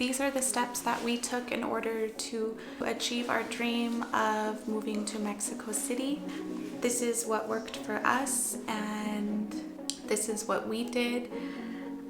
these are the steps that we took in order to achieve our dream of moving to Mexico City. This is what worked for us, and this is what we did.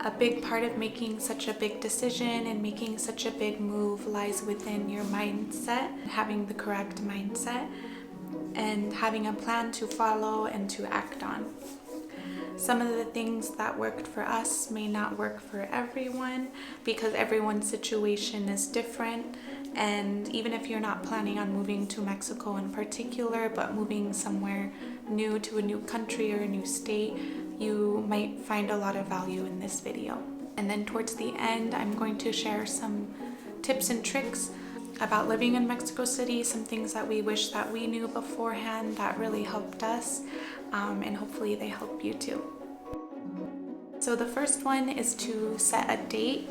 A big part of making such a big decision and making such a big move lies within your mindset, having the correct mindset, and having a plan to follow and to act on. Some of the things that worked for us may not work for everyone because everyone's situation is different. And even if you're not planning on moving to Mexico in particular, but moving somewhere new to a new country or a new state, you might find a lot of value in this video. And then towards the end, I'm going to share some tips and tricks about living in Mexico City, some things that we wish that we knew beforehand that really helped us, and hopefully they help you too. So the first one is to set a date.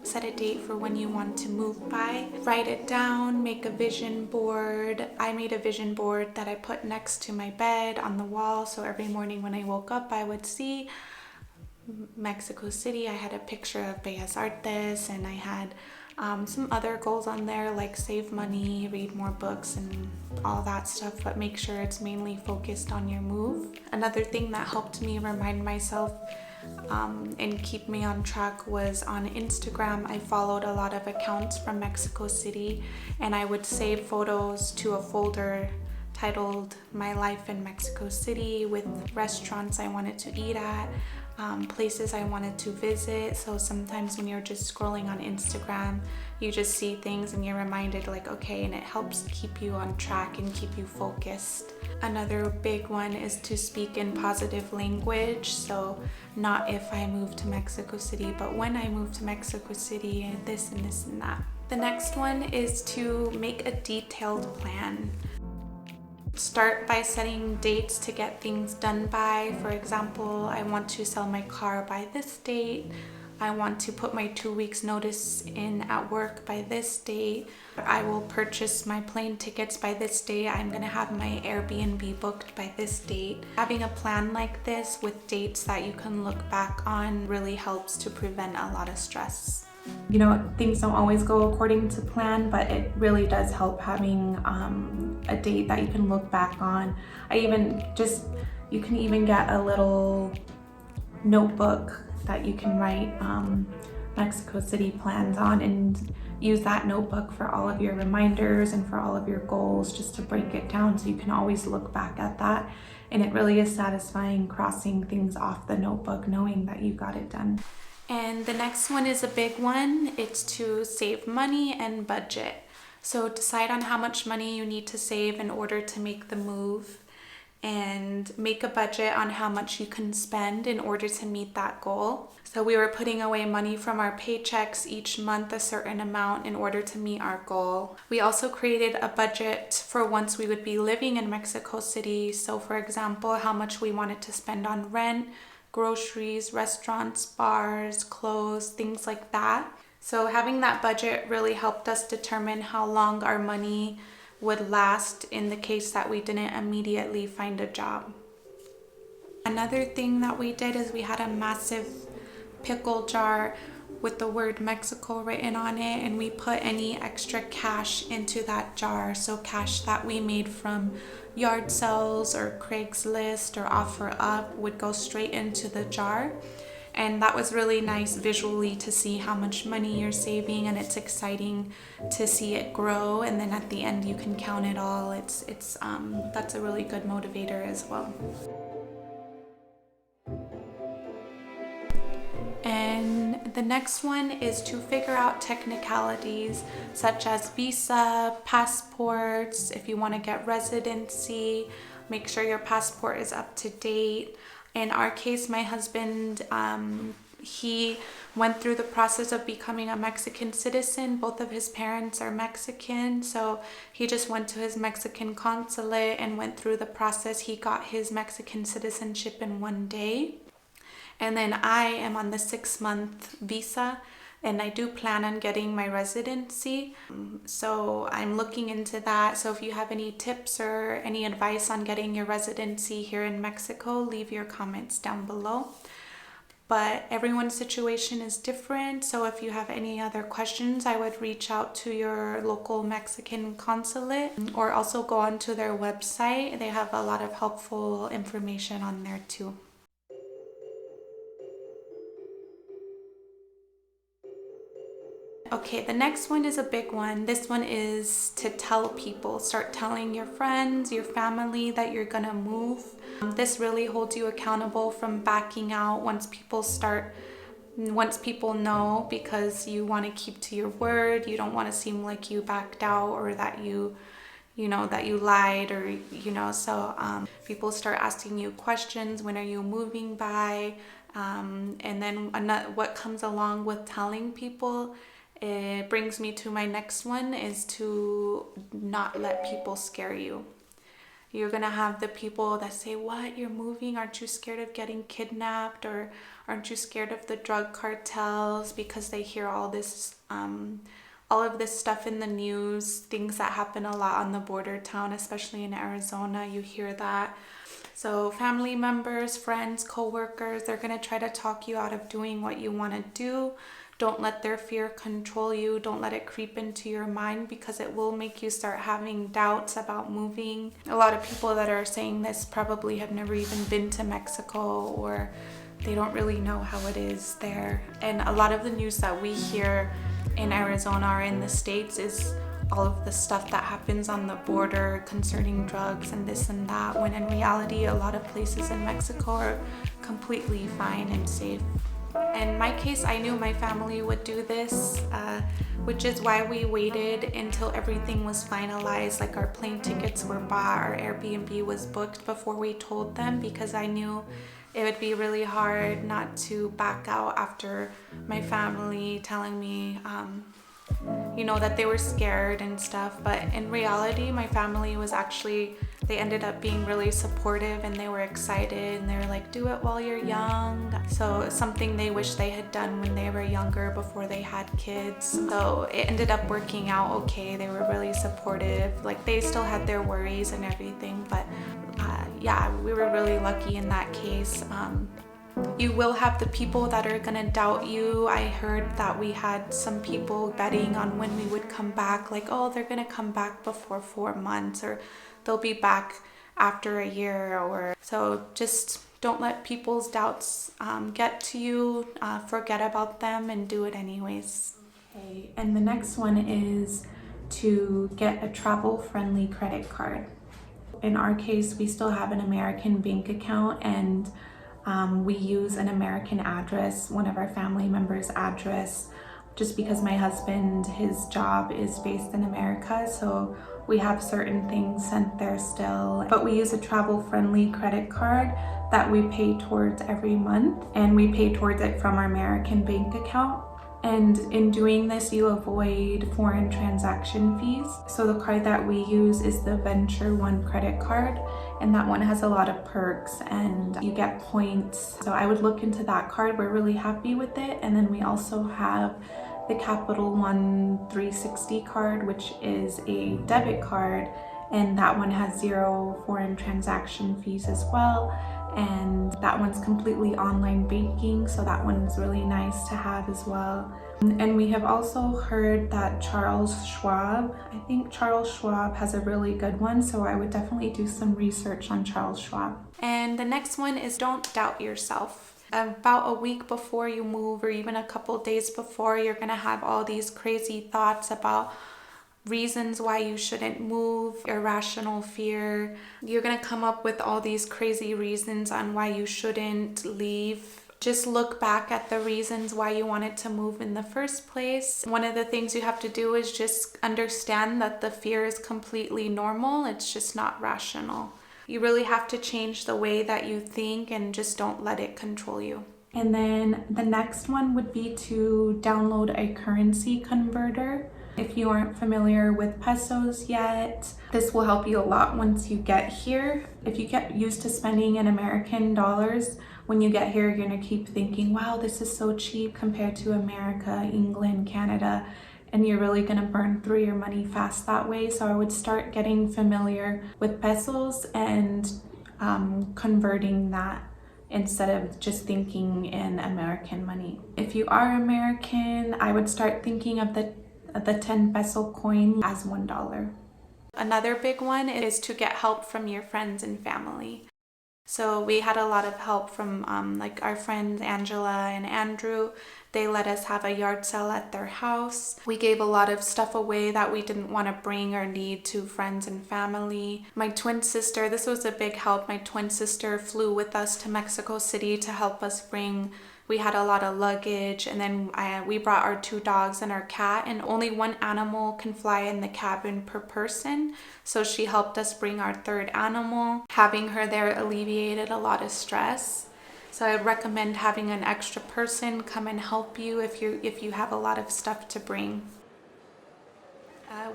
Set a date for when you want to move by. Write it down, make a vision board. I made a vision board that I put next to my bed on the wall, so every morning when I woke up I would see Mexico City. I had a picture of Bellas Artes, and I had some other goals on there like save money, read more books, and all that stuff, but make sure it's mainly focused on your move. Another thing that helped me remind myself and keep me on track was on Instagram. I followed a lot of accounts from Mexico City, and I would save photos to a folder titled My Life in Mexico City with restaurants I wanted to eat at, places I wanted to visit. So sometimes when you're just scrolling on Instagram, you just see things and you're reminded like, okay, and it helps keep you on track and keep you focused. Another big one is to speak in positive language. So not if I move to Mexico City, but when I move to Mexico City, and this and this and that. The next one is to make a detailed plan. Start by setting dates to get things done by. For example, I want to sell my car by this date. I want to put my 2 weeks notice in at work by this date. I will purchase my plane tickets by this date. I'm gonna have my Airbnb booked by this date. Having a plan like this with dates that you can look back on really helps to prevent a lot of stress. You know, things don't always go according to plan, but it really does help having a date that you can look back on. You can even get a little notebook that you can write Mexico City plans on, and use that notebook for all of your reminders and for all of your goals, just to break it down so you can always look back at that. And it really is satisfying crossing things off the notebook, knowing that you got it done. And the next one is a big one. It's to save money and budget. So decide on how much money you need to save in order to make the move, and make a budget on how much you can spend in order to meet that goal. So we were putting away money from our paychecks each month, a certain amount, in order to meet our goal. We also created a budget for once we would be living in Mexico City. So for example, how much we wanted to spend on rent, groceries, restaurants, bars, clothes, things like that. So having that budget really helped us determine how long our money would last in the case that we didn't immediately find a job. Another thing that we did is we had a massive pickle jar with the word Mexico written on it, and we put any extra cash into that jar. So cash that we made from yard sales or Craigslist or OfferUp would go straight into the jar. And that was really nice visually to see how much money you're saving, and it's exciting to see it grow, and then at the end you can count it all. That's a really good motivator as well. And the next one is to figure out technicalities such as visa, passports. If you want to get residency, make sure your passport is up to date. In our case, my husband, he went through the process of becoming a Mexican citizen. Both of his parents are Mexican, so he just went to his Mexican consulate and went through the process. He got his Mexican citizenship in 1 day. And then I am on the 6-month visa, and I do plan on getting my residency. So I'm looking into that. So if you have any tips or any advice on getting your residency here in Mexico, leave your comments down below. but everyone's situation is different. So if you have any other questions, I would reach out to your local Mexican consulate or also go onto their website. They have a lot of helpful information on there too. Okay, the next one is a big one. This one is to tell people. Start telling your friends, your family that you're gonna move. This really holds you accountable from backing out once people know, because you want to keep to your word. You don't want to seem like you backed out or that you lied, or so people start asking you questions. When are you moving by? And then what comes along with telling people, it brings me to my next one, is to not let people scare you. You're gonna have the people that say, what, you're moving? Aren't you scared of getting kidnapped? Or aren't you scared of the drug cartels? Because they hear all of this stuff in the news, things that happen a lot on the border town, especially in Arizona. You hear that. So family members, friends, co-workers, they're gonna try to talk you out of doing what you wanna do. Don't let their fear control you. Don't let it creep into your mind, because it will make you start having doubts about moving. A lot of people that are saying this probably have never even been to Mexico, or they don't really know how it is there. And a lot of the news that we hear in Arizona or in the States is all of the stuff that happens on the border concerning drugs and this and that, when in reality, a lot of places in Mexico are completely fine and safe. In my case, I knew my family would do this, which is why we waited until everything was finalized, like our plane tickets were bought, our Airbnb was booked, before we told them, because I knew it would be really hard not to back out after my family telling me, that they were scared and stuff. But in reality, my family was they ended up being really supportive, and they were excited, and they were like, do it while you're young. So it's something they wish they had done when they were younger, before they had kids. So it ended up working out okay. They were really supportive. Like, they still had their worries and everything, but we were really lucky in that case. You will have the people that are gonna doubt you. I heard that we had some people betting on when we would come back, like, oh, they're gonna come back before 4 months, or they'll be back after a year. Or so just don't let people's doubts get to you. Forget about them and do it anyways. Okay, and the next one is to get a travel-friendly credit card. In our case, we still have an American bank account, and we use an American address, one of our family members' address, just because my husband, his job is based in America, so we have certain things sent there still. But we use a travel-friendly credit card that we pay towards every month, and we pay towards it from our American bank account. And in doing this, you avoid foreign transaction fees. So the card that we use is the Venture One credit card, and that one has a lot of perks and you get points. So I would look into that card. We're really happy with it. And then we also have the Capital One 360 card, which is a debit card, and that one has 0 foreign transaction fees as well. And that one's completely online banking, so that one's really nice to have as well. And we have also heard that Charles Schwab has a really good one, so I would definitely do some research on Charles Schwab. And the next one is don't doubt yourself. About a week before you move, or even a couple days before, you're gonna have all these crazy thoughts about reasons why you shouldn't move, irrational fear. You're gonna come up with all these crazy reasons on why you shouldn't leave. Just look back at the reasons why you wanted to move in the first place. One of the things you have to do is just understand that the fear is completely normal. It's just not rational. You really have to change the way that you think, and just don't let it control you. And then the next one would be to download a currency converter. If you aren't familiar with pesos yet, this will help you a lot once you get here. If you get used to spending in American dollars, when you get here, you're gonna keep thinking, wow, this is so cheap compared to America, England, Canada, and you're really gonna burn through your money fast that way. So I would start getting familiar with pesos and converting that instead of just thinking in American money. If you are American, I would start thinking of the 10 peso coin as $1. Another big one is to get help from your friends and family. So we had a lot of help from like our friends Angela and Andrew. They let us have a yard sale at their house. We gave a lot of stuff away that we didn't want to bring or need to friends and family. My twin sister, this was a big help. My twin sister flew with us to Mexico City to help us bring. We had a lot of luggage, and then we brought our 2 dogs and our cat, and only 1 animal can fly in the cabin per person. So she helped us bring our 3rd animal. Having her there alleviated a lot of stress. So I would recommend having an extra person come and help you if you have a lot of stuff to bring.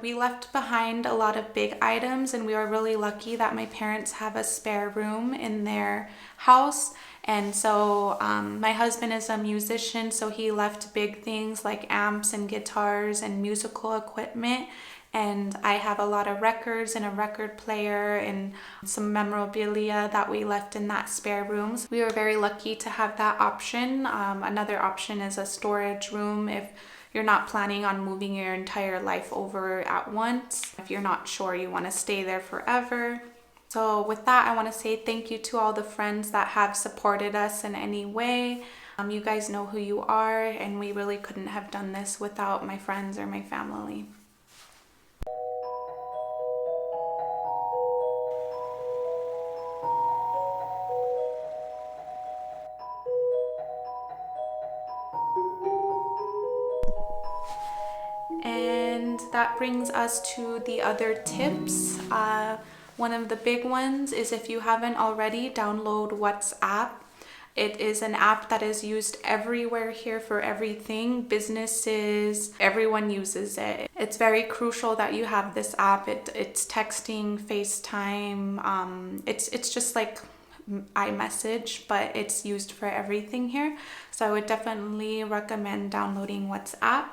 We left behind a lot of big items, and we were really lucky that my parents have a spare room in their house. And so my husband is a musician, so he left big things like amps and guitars and musical equipment. And I have a lot of records and a record player and some memorabilia that we left in that spare room. So we were very lucky to have that option. Another option is a storage room if you're not planning on moving your entire life over at once. If you're not sure you want to stay there forever. So with that, I want to say thank you to all the friends that have supported us in any way. You guys know who you are, and we really couldn't have done this without my friends or my family. And that brings us to the other tips. One of the big ones is, if you haven't already, download WhatsApp. It is an app that is used everywhere here for everything. Businesses, everyone uses it. It's very crucial that you have this app. It's texting, FaceTime. It's just like iMessage, but it's used for everything here. So I would definitely recommend downloading WhatsApp.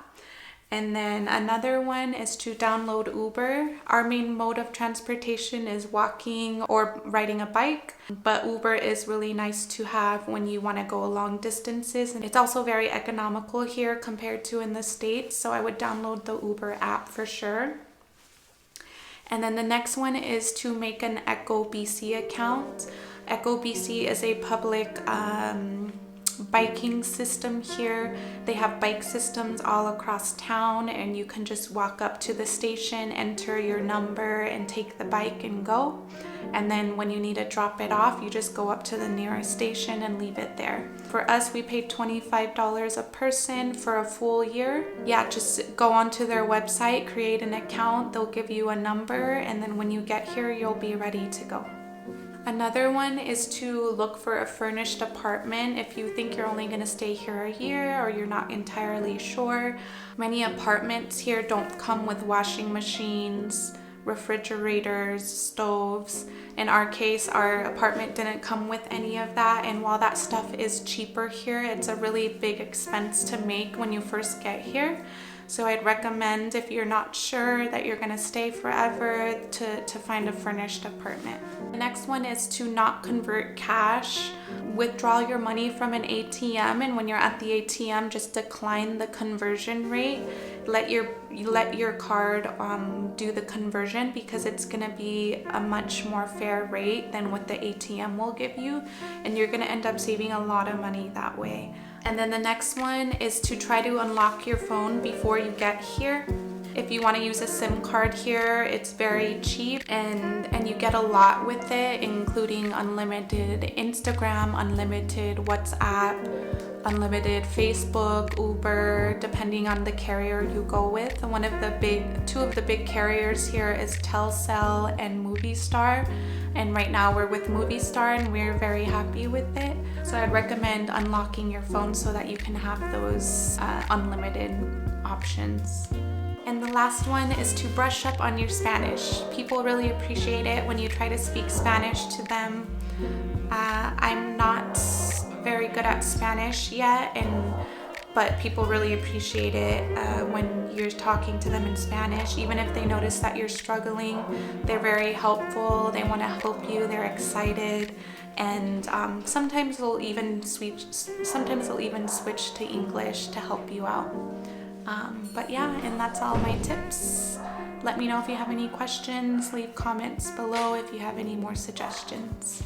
And then another one is to download Uber. Our main mode of transportation is walking or riding a bike, but Uber is really nice to have when you want to go long distances. And it's also very economical here compared to in the States, so I would download the Uber app for sure. And then the next one is to make an Echo BC account. Echo BC is a public biking system here. They have bike systems all across town, and you can just walk up to the station, enter your number, and take the bike and go. And then when you need to drop it off, you just go up to the nearest station and leave it there. For us, we paid $25 a person for a full year. Yeah, just go onto their website, create an account, they'll give you a number, and then when you get here, you'll be ready to go. Another one is to look for a furnished apartment if you think you're only going to stay here a year or you're not entirely sure. Many apartments here don't come with washing machines, refrigerators, stoves. In our case, our apartment didn't come with any of that, and while that stuff is cheaper here, it's a really big expense to make when you first get here. So I'd recommend, if you're not sure that you're going to stay forever, to find a furnished apartment. The next one is to not convert cash. Withdraw your money from an ATM, and when you're at the ATM, just decline the conversion rate. Let your card do the conversion, because it's going to be a much more fair rate than what the ATM will give you, and you're going to end up saving a lot of money that way. And then the next one is to try to unlock your phone before you get here. If you want to use a SIM card here, it's very cheap, and you get a lot with it, including unlimited Instagram, unlimited WhatsApp, unlimited Facebook, Uber, depending on the carrier you go with. Two of the big carriers here is Telcel and Movistar, and right now we're with Movistar and we're very happy with it. So I'd recommend unlocking your phone so that you can have those unlimited options. And the last one is to brush up on your Spanish. People really appreciate it when you try to speak Spanish to them. I'm not very good at Spanish yet, but people really appreciate it when you're talking to them in Spanish. Even if they notice that you're struggling, they're very helpful. They want to help you. They're excited. and sometimes they'll even switch to English to help you out. But yeah, and that's all my tips. Let me know if you have any questions. Leave comments below if you have any more suggestions.